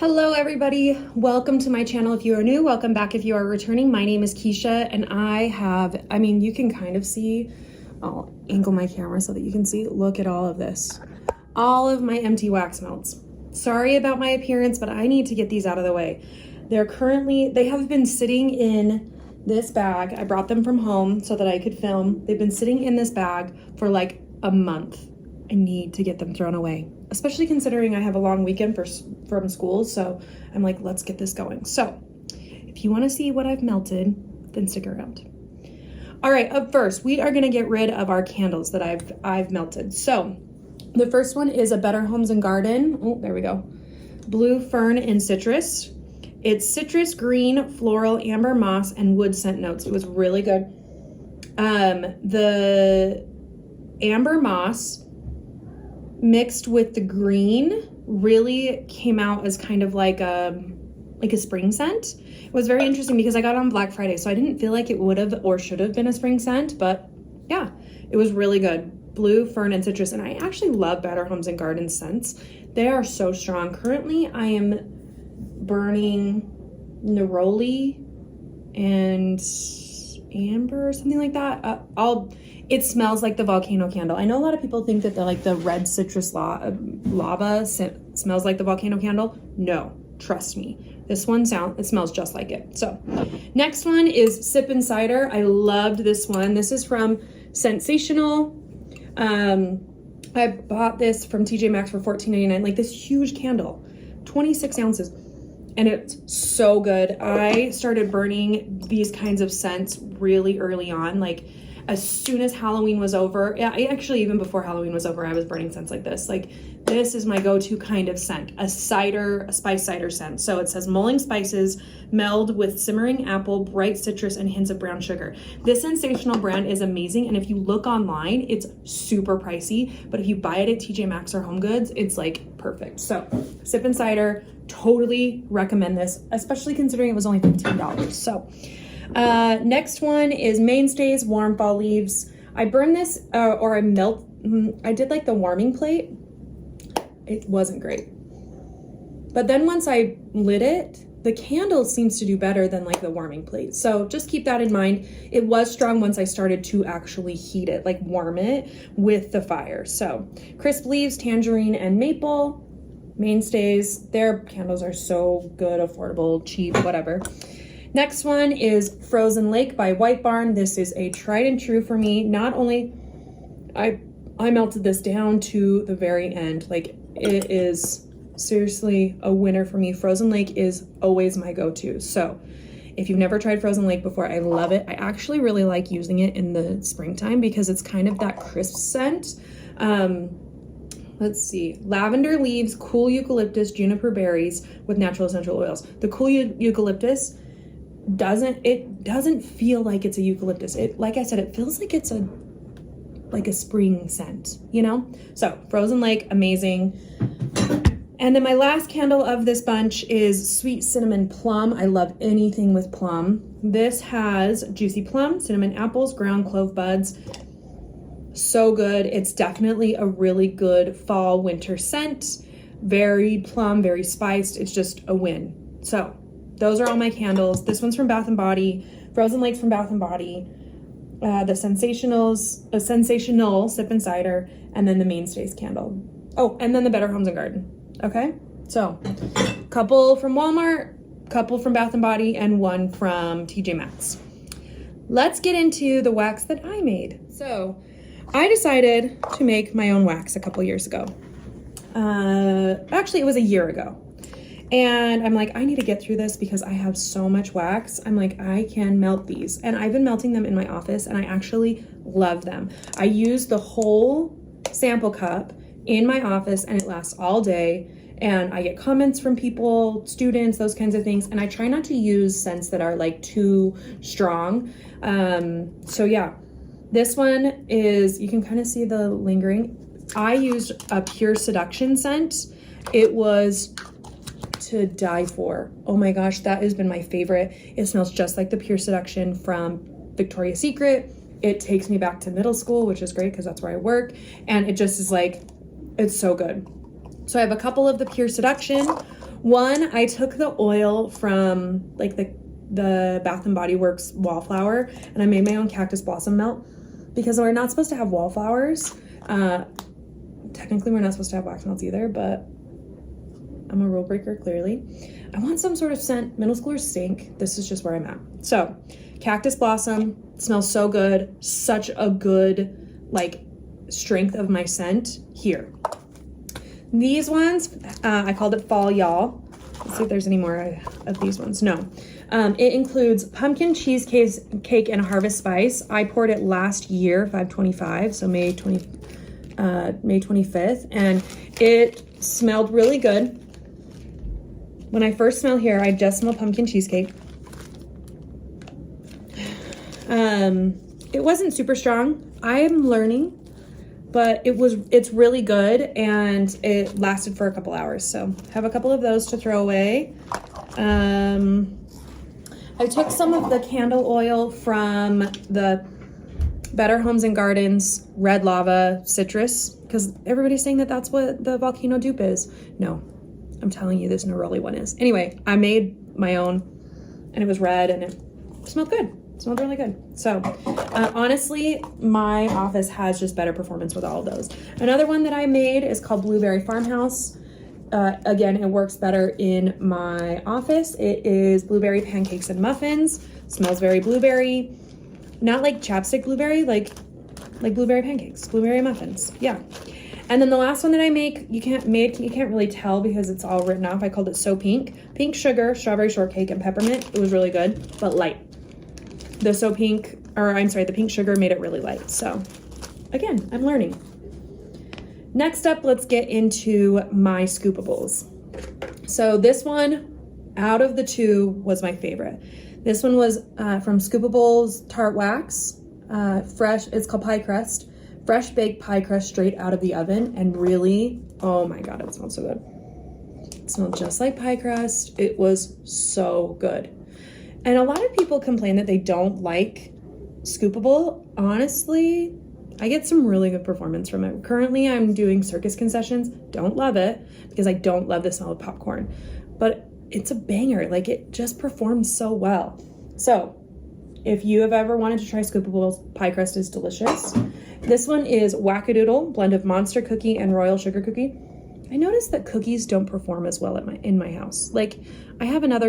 Hello everybody, welcome to my channel if you are new, welcome back if you are returning. My name is Keisha and you can kind of see, I'll angle my camera so that you can see, look at all of this. All of my empty wax melts. Sorry about my appearance, but I need to get these out of the way. They have been sitting in this bag. I brought them from home so that I could film. They've been sitting in this bag for like a month. I need to get them thrown away, especially considering I have a long weekend from school. So I'm like, let's get this going. So if you want to see what I've melted, then stick around. All right, up first, we are going to get rid of our candles that I've melted. So the first one is a Better Homes and Garden. Oh, there we go. Blue Fern and Citrus. It's citrus, green, floral, amber moss, and wood scent notes. It was really good. The amber moss mixed with the green really came out as kind of like a spring scent. It was very interesting because I got it on Black Friday, so I didn't feel like it would have or should have been a spring scent, but yeah, it was really good. Blue, fern, and citrus, and I actually love Better Homes and Garden scents. They are so strong. Currently, I am burning neroli and amber or something like that. It smells like the volcano candle. I know a lot of people think that the red citrus lava smells like the volcano candle. No, trust me. This one it smells just like it. So next one is Sip and Cider. I loved this one. This is from Sensational. I bought this from TJ Maxx for $14.99, like this huge candle, 26 ounces. And it's so good. I started burning these kinds of scents really early on, like as soon as Halloween was over. Yeah, even before Halloween was over, I was burning scents like this. Like, this is my go-to kind of scent, a spice cider scent. So it says mulling spices meld with simmering apple, bright citrus, and hints of brown sugar. This Sensational brand is amazing, and if you look online, it's super pricey, but if you buy it at TJ Maxx or Home Goods, it's like perfect. So Sip and Cider, totally recommend this, especially considering it was only $15. So next one is Mainstays Warm Fall Leaves. I burned this I did like the warming plate. It wasn't great, but then once I lit it, the candle seems to do better than like the warming plate. So just keep that in mind. It was strong once I started to actually heat it, like warm it with the fire. So Crisp Leaves, Tangerine, and Maple. Mainstays, their candles are so good, affordable, cheap, whatever. Next one is Frozen Lake by White Barn. This is a tried and true for me. Not only I melted this down to the very end, like it is seriously a winner for me. Frozen Lake is always my go-to. So if you've never tried Frozen Lake before, I love it. I actually really like using it in the springtime because it's kind of that crisp scent. Let's see, lavender leaves, cool eucalyptus, juniper berries with natural essential oils. The cool eucalyptus doesn't feel like it's a eucalyptus. Like I said, it feels like it's a spring scent, you know? So Frozen Lake, amazing. And then my last candle of this bunch is Sweet Cinnamon Plum. I love anything with plum. This has juicy plum, cinnamon apples, ground clove buds. So good. It's definitely a really good fall winter scent. Very plum, very spiced. It's just a win. So those are all my candles. This one's from Bath & Body. Frozen Lake's from Bath & Body. The Sensational Sip and Cider, and then the Mainstays candle. Oh, and then the Better Homes and Garden. Okay, so couple from Walmart, couple from Bath & Body, and one from TJ Maxx. Let's get into the wax that I made. So I decided to make my own wax a couple years ago. Actually, it was a year ago. And I'm like, I need to get through this because I have so much wax. I'm like, I can melt these. And I've been melting them in my office and I actually love them. I use the whole sample cup in my office and it lasts all day. And I get comments from people, students, those kinds of things. And I try not to use scents that are like too strong. So yeah, this one is, you can kind of see the lingering. I used a Pure Seduction scent. It was to die for. Oh my gosh, that has been my favorite. It smells just like the Pure Seduction from Victoria's Secret. It takes me back to middle school, which is great because that's where I work. And it just is like, it's so good. So I have a couple of the Pure Seduction, One, I took the oil from like the Bath and Body Works wallflower, and I made my own cactus blossom melt, because we're not supposed to have wallflowers. Technically, we're not supposed to have wax melts either, but I'm a rule breaker, clearly. I want some sort of scent. Middle schoolers stink. This is just where I'm at. So, cactus blossom smells so good. Such a good, like, strength of my scent here. These ones, I called it Fall Y'all. Let's see if there's any more of these ones. No. It includes pumpkin cheesecake and harvest spice. I poured it last year, 5/25, so May 25th, and it smelled really good. When I first smell here, I just smell pumpkin cheesecake. It wasn't super strong. I'm learning, but it's really good, and it lasted for a couple hours. So have a couple of those to throw away. I took some of the candle oil from the Better Homes and Gardens Red Lava Citrus, because everybody's saying that that's what the volcano dupe is. No, I'm telling you, this Neroli one is. Anyway, I made my own, and it was red, and it smelled good. It smelled really good. So, honestly, my office has just better performance with all of those. Another one that I made is called Blueberry Farmhouse. Again, it works better in my office. It is blueberry pancakes and muffins. Smells very blueberry. Not like chapstick blueberry, like blueberry pancakes, blueberry muffins. Yeah. And then the last one that I make, you can't really tell because it's all written off. I called it So Pink. Pink sugar, strawberry shortcake, and peppermint. It was really good, but light. The pink sugar made it really light. So again, I'm learning. Next up, let's get into my scoopables. So this one, out of the two, was my favorite. This one was from Scoopables Tart Wax, fresh. It's called Pie Crust, fresh baked pie crust straight out of the oven, and really, oh my god, it smelled so good. It smelled just like pie crust. It was so good. And a lot of people complain that they don't like Scoopable. Honestly, I get some really good performance from it. Currently, I'm doing Circus Concessions. Don't love it because I don't love the smell of popcorn, but it's a banger. Like, it just performs so well. So if you have ever wanted to try Scoopables, pie crust is delicious. This one is Wackadoodle, blend of Monster Cookie and Royal Sugar Cookie. I noticed that cookies don't perform as well in my house. Like, I have I have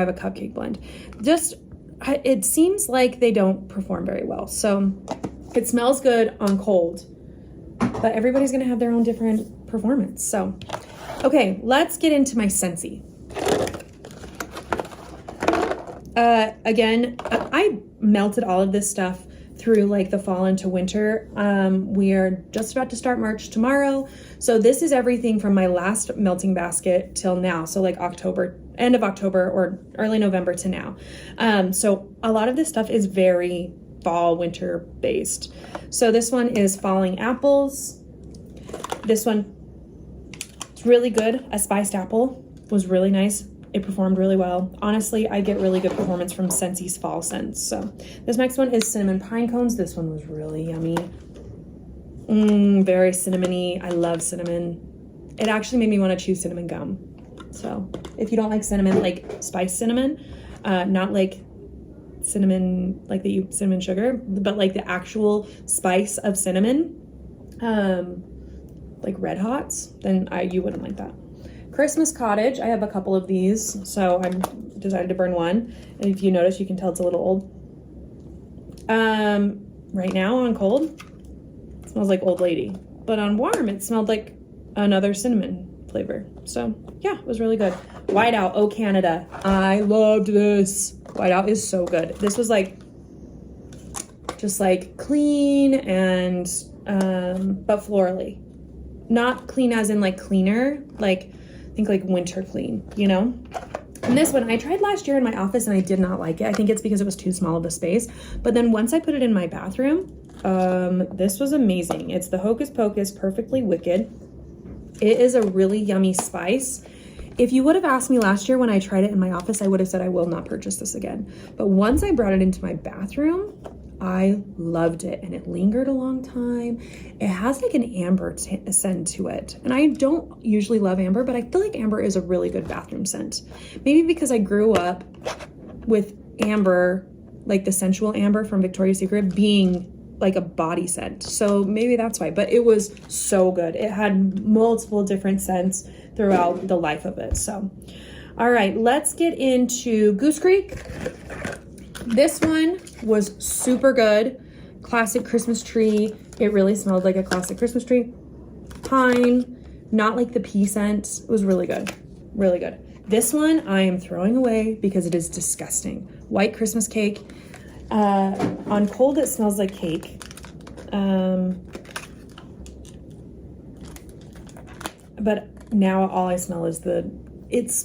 a cupcake blend. It seems like they don't perform very well. So it smells good on cold, but everybody's gonna have their own different performance. So, okay, let's get into my Scentsy. Again, I melted all of this stuff through like the fall into winter. We are just about to start March tomorrow. So this is everything from my last melting basket till now. So like end of October or early November to now. So a lot of this stuff is very fall, winter based. So this one is Falling Apples. This one, it's really good. A spiced apple was really nice. It performed really well. Honestly, I get really good performance from Scentsy's fall scents. So this next one is Cinnamon Pine Cones. This one was really yummy. Very cinnamony. I love cinnamon. It actually made me want to chew cinnamon gum. So if you don't like cinnamon, like spiced cinnamon, not like cinnamon, like the cinnamon sugar, but like the actual spice of cinnamon, like Red Hots, then you wouldn't like that. Christmas Cottage, I have a couple of these, so I decided to burn one. And if you notice, you can tell it's a little old. Right now on cold, it smells like Old Lady. But on warm, it smelled like another cinnamon flavor. So yeah, it was really good. Whiteout, Oh Canada. I loved this. Whiteout is so good. This was like, just like clean and, but florally. Not clean as in like cleaner, like, think like winter clean, you know? And this one I tried last year in my office and I did not like it. I think it's because it was too small of a space. But then once I put it in my bathroom, this was amazing. It's the Hocus Pocus Perfectly Wicked. It is a really yummy spice. If you would have asked me last year when I tried it in my office, I would have said I will not purchase this again. But once I brought it into my bathroom, I loved it, and it lingered a long time. It has like an amber scent to it, and I don't usually love amber, but I feel like amber is a really good bathroom scent. Maybe because I grew up with amber, like the sensual amber from Victoria's Secret, being like a body scent. So maybe that's why, but it was so good. It had multiple different scents throughout the life of it. So, all right, let's get into Goose Creek. This one was super good. Classic Christmas tree. It really smelled like a classic Christmas tree. Pine, not like the pea scent. It was really good, really good. This one I am throwing away because it is disgusting. White Christmas cake. On cold, it smells like cake. But now all I smell is it's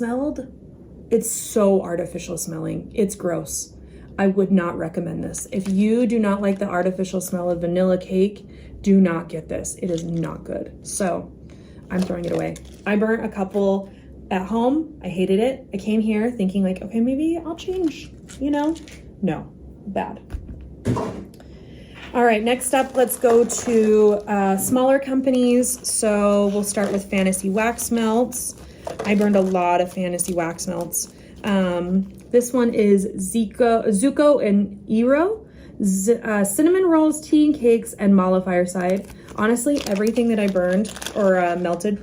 so artificial smelling. It's gross. I would not recommend this. If you do not like the artificial smell of vanilla cake, do not get this. It is not good. So I'm throwing it away. I burnt a couple at home. I hated it. I came here thinking like, okay, maybe I'll change, No, bad. All right, next up, let's go to smaller companies. So we'll start with Fantasy Wax Melts. I burned a lot of Fantasy Wax Melts. This one is Zuko and Eero. Cinnamon rolls, tea and cakes, and Mala Fireside. Honestly, everything that I burned or melted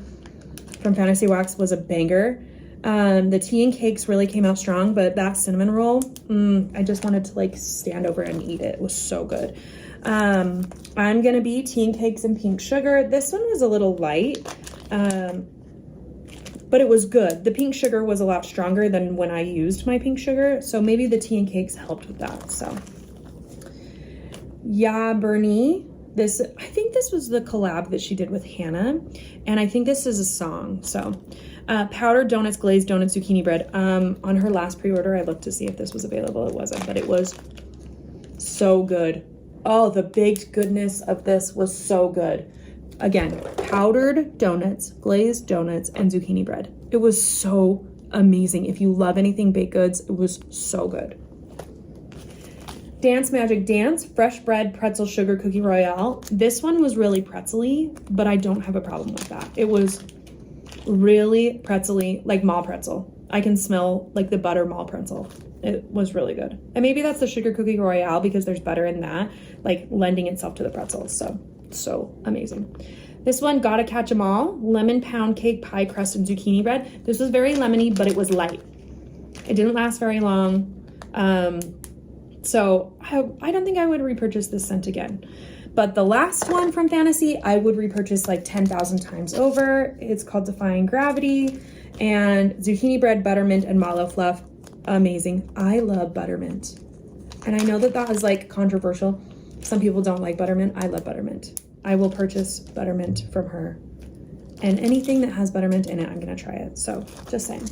from Fantasy Wax was a banger. The tea and cakes really came out strong, but that cinnamon roll, I just wanted to like stand over and eat it. It was so good. I'm gonna be tea and cakes and pink sugar. This one was a little light, but it was good. The pink sugar was a lot stronger than when I used my pink sugar, so maybe the tea and cakes helped with that. So yeah, Bernie. I think this was the collab that she did with Hannah, and I think this is a song. So powdered donuts, glazed donuts, zucchini bread. On her last pre-order, I looked to see if this was available. It wasn't, but it was so good. Oh, the baked goodness of this was so good. Again, powdered donuts, glazed donuts, and zucchini bread. It was so amazing. If you love anything baked goods, it was so good. Dance Magic Dance, fresh bread, pretzel, sugar, cookie royale. This one was really pretzel-y, but I don't have a problem with that. It was really pretzel-y, like mall pretzel. I can smell like the butter mall pretzel. It was really good. And maybe that's the sugar cookie royale because there's butter in that, like lending itself to the pretzels. So amazing. This one, Gotta Catch 'Em All, lemon pound cake, pie crust, and zucchini bread. This was very lemony, but it was light. It didn't last very long. So I don't think I would repurchase this scent again. But the last one from Fantasy, I would repurchase like 10,000 times over. It's called Defying Gravity, and zucchini bread, buttermint, and mallow fluff. Amazing. I love buttermint. And I know that is like controversial. Some people don't like buttermint. I love buttermint. I will purchase buttermint from her. And anything that has buttermint in it, I'm going to try it. So just saying.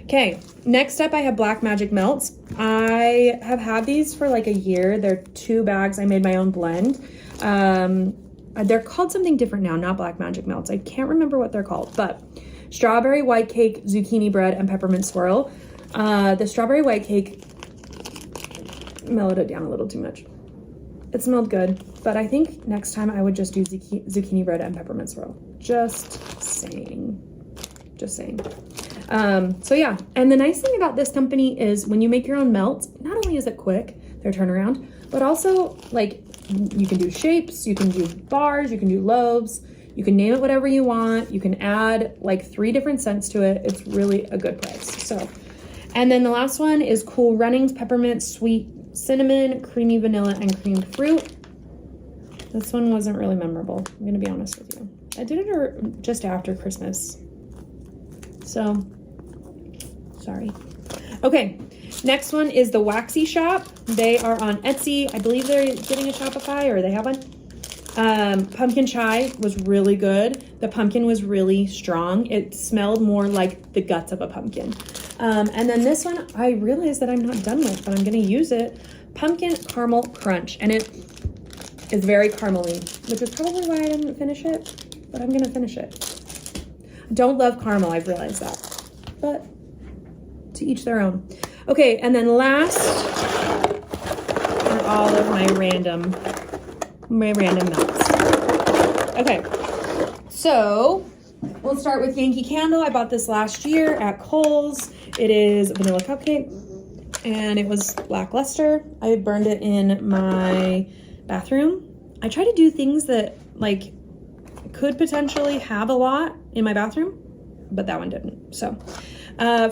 Okay, next up I have Black Magic Melts. I have had these for like a year. They're 2 bags. I made my own blend. They're called something different now, not Black Magic Melts. I can't remember what they're called, but strawberry white cake, zucchini bread, and peppermint swirl. The strawberry white cake mellowed it down a little too much. It smelled good, but I think next time I would just do zucchini bread and peppermint swirl. Just saying. So yeah, and the nice thing about this company is when you make your own melts, not only is it quick, their turnaround, but also like you can do shapes, you can do bars, you can do loaves, you can name it whatever you want. You can add like 3 different scents to it. It's really a good price. So, and then the last one is Cool Runnings, peppermint, sweet cinnamon, creamy vanilla, and creamed fruit. This one wasn't really memorable. I'm gonna be honest with you. I did it just after Christmas. So, sorry. Okay, next one is the Waxy Shop. They are on Etsy. I believe they're getting a Shopify, or they have one. Pumpkin chai was really good. The pumpkin was really strong. It smelled more like the guts of a pumpkin. And then this one, I realized that I'm not done with, but I'm going to use it. Pumpkin caramel crunch. And it is very caramely, which is probably why I didn't finish it, but I'm going to finish it. Don't love caramel, I've realized that, but to each their own. Okay, and then last, all of my random melts. Okay, so we'll start with Yankee Candle. I bought this last year at Kohl's. It is vanilla cupcake, and it was lackluster. I burned it in my bathroom. I try to do things that like could potentially have a lot in my bathroom, but that one didn't. So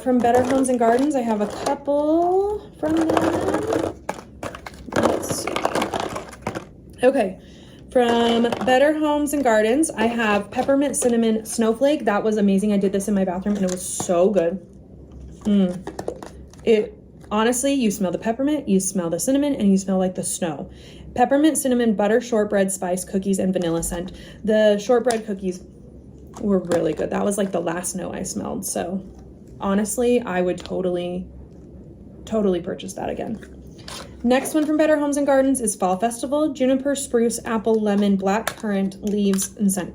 from Better Homes and Gardens, I have a couple from them. Let's see. Okay, from Better Homes and Gardens, I have Peppermint Cinnamon Snowflake. That was amazing. I did this in my bathroom and it was so good. It honestly, you smell the peppermint, you smell the cinnamon, and you smell like the snow. Peppermint cinnamon butter shortbread spice cookies and vanilla scent. The shortbread cookies were really good. That was like the last snow I smelled. So honestly, I would totally purchase that again. Next one from Better Homes and Gardens is Fall Festival. Juniper, spruce, apple, lemon, black currant, leaves, and scent.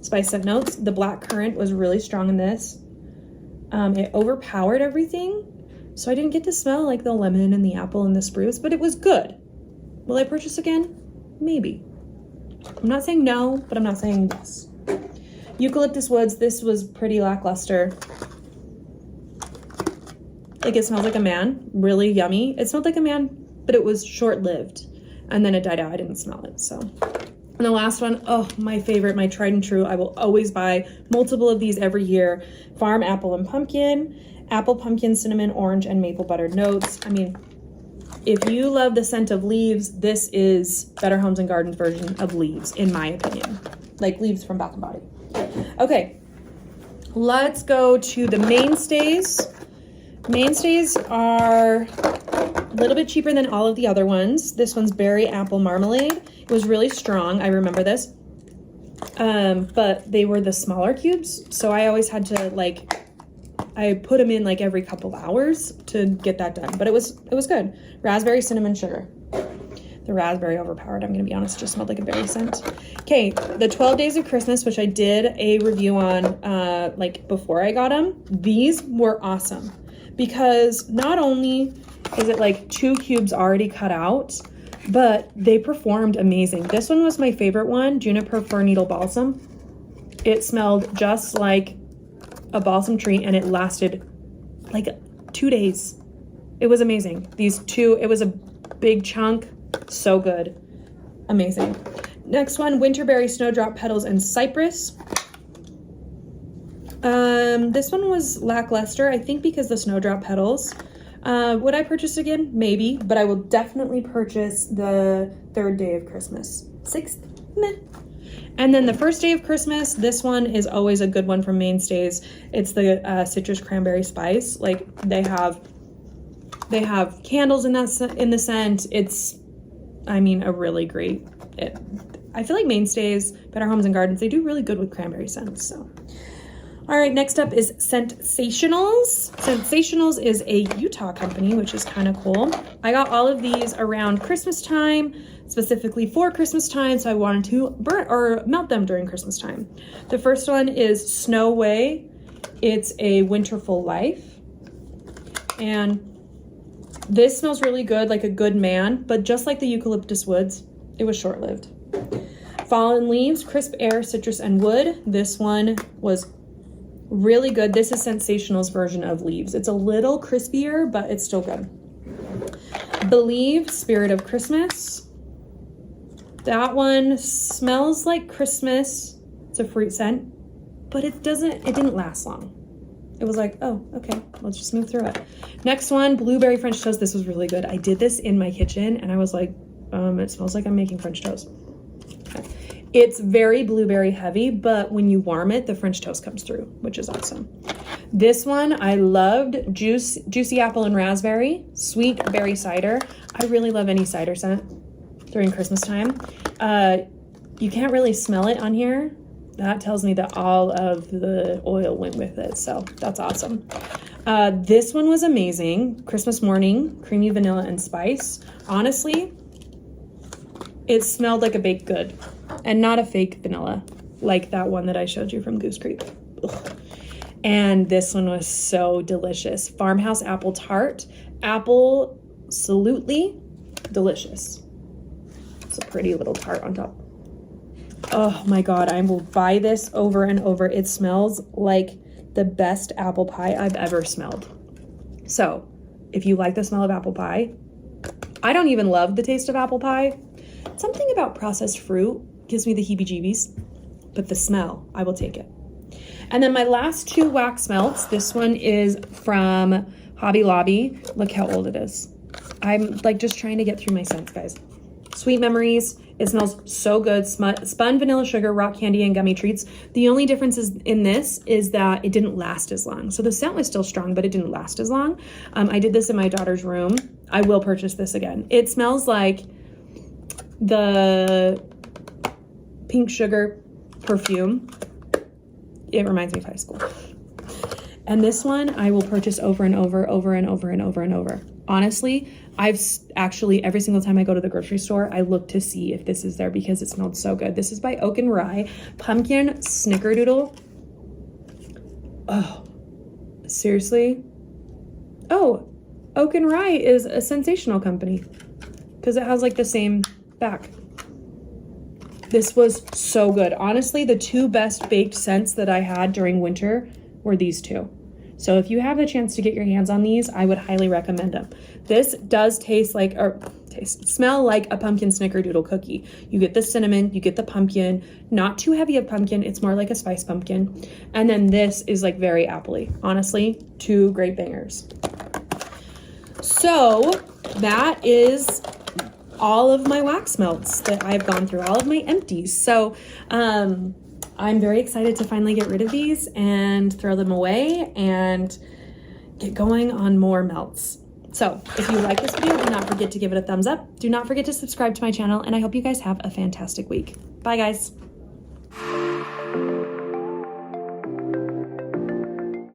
Spice scent notes. The black currant was really strong in this. It overpowered everything. So I didn't get to smell like the lemon and the apple and the spruce, but it was good. Will I purchase again? Maybe. I'm not saying no, but I'm not saying yes. Eucalyptus Woods. This was pretty lackluster. Like, it smells like a man. Really yummy. It smelled like a man, but it was short-lived. And then it died out. I didn't smell it, so. And the last one, oh, my favorite, my tried and true. I will always buy multiple of these every year. Farm Apple and Pumpkin. Apple, pumpkin, cinnamon, orange, and maple buttered notes. I mean, if you love the scent of leaves, this is Better Homes and Gardens version of leaves, in my opinion. Like leaves from Bath & Body. Okay, let's go to the mainstays. Mainstays are a little bit cheaper than all of the other ones. This one's Berry Apple Marmalade. It was really strong. I remember this. But they were the smaller cubes, so I always had to like, I put them in like every couple hours to get that done, but it was good. Raspberry cinnamon sugar. The raspberry overpowered, I'm gonna be honest, just smelled like a berry scent. Okay, the 12 Days of Christmas, which I did a review on like before I got them. These were awesome because not only is it like 2 cubes already cut out, but they performed amazing. This one was my favorite one, Juniper Fir Needle Balsam. It smelled just like a balsam tree and it lasted like 2 days. It was amazing. These two, it was a big chunk, so good, amazing. Next one, Winterberry Snowdrop Petals and Cypress. This one was lackluster, I think because the snowdrop petals. Would I purchase again? Maybe, but I will definitely purchase the 3rd Day of Christmas. 6th? Meh. And then the 1st Day of Christmas, this one is always a good one from Mainstays. It's the citrus cranberry spice. Like they have candles in the scent. It's, I mean, a really great. I feel like Mainstays, Better Homes and Gardens, they do really good with cranberry scents. So, all right, next up is Scentsationals. Scentsationals is a Utah company, which is kind of cool. I got all of these around Christmas time, specifically for Christmas time, so I wanted to burn or melt them during Christmas time. The first one is Snow Way. It's a Winterful Life, and this smells really good, like a good man, but just like the Eucalyptus Woods, it was short-lived. Fallen Leaves, Crisp Air, Citrus, and Wood. This one was really good. This is Scentsational's version of Leaves. It's a little crispier, but it's still good. Believe, Spirit of Christmas. That one smells like Christmas. It's a fruit scent, but it didn't last long. It was like, oh, okay, let's just move through it. Next one, Blueberry French Toast. This was really good. I did this in my kitchen and I was like, it smells like I'm making French toast. Okay. It's very blueberry heavy, but when you warm it, the French toast comes through, which is awesome. This one I loved, Juicy Apple and Raspberry, Sweet Berry Cider. I really love any cider scent during Christmas time. You can't really smell it on here. That tells me that all of the oil went with it, so that's awesome. This one was amazing. Christmas Morning, Creamy Vanilla and Spice. Honestly, it smelled like a baked good and not a fake vanilla like that one that I showed you from Goose Creek. Ugh. And this one was so delicious. Farmhouse Apple Tart. Absolutely delicious. It's a pretty little tart on top. Oh my God, I will buy this over and over. It smells like the best apple pie I've ever smelled. So if you like the smell of apple pie, I don't even love the taste of apple pie. Something about processed fruit gives me the heebie-jeebies, but the smell, I will take it. And then my last two wax melts, this one is from Hobby Lobby. Look how old it is. I'm like just trying to get through my scents, guys. Sweet Memories. It smells so good. Spun vanilla sugar, rock candy, and gummy treats. The only difference in this is that it didn't last as long. So the scent was still strong, but it didn't last as long. I did this in my daughter's room. I will purchase this again. It smells like the pink sugar perfume. It reminds me of high school. And this one I will purchase over and over and over. Honestly, I've actually, every single time I go to the grocery store, I look to see if this is there because it smelled so good. This is by Oak and Rye, Pumpkin Snickerdoodle. Oh, seriously? Oh, Oak and Rye is a sensational company because it has like the same back. This was so good. Honestly, the two best baked scents that I had during winter were these two. So if you have the chance to get your hands on these, I would highly recommend them. This does smell like a pumpkin snickerdoodle cookie. You get the cinnamon, you get the pumpkin, not too heavy of pumpkin. It's more like a spice pumpkin. And then this is like very appley. Honestly, two great bangers. So that is all of my wax melts that I've gone through, all of my empties. So, I'm very excited to finally get rid of these and throw them away and get going on more melts. So if you like this video, do not forget to give it a thumbs up. Do not forget to subscribe to my channel, and I hope you guys have a fantastic week. Bye, guys.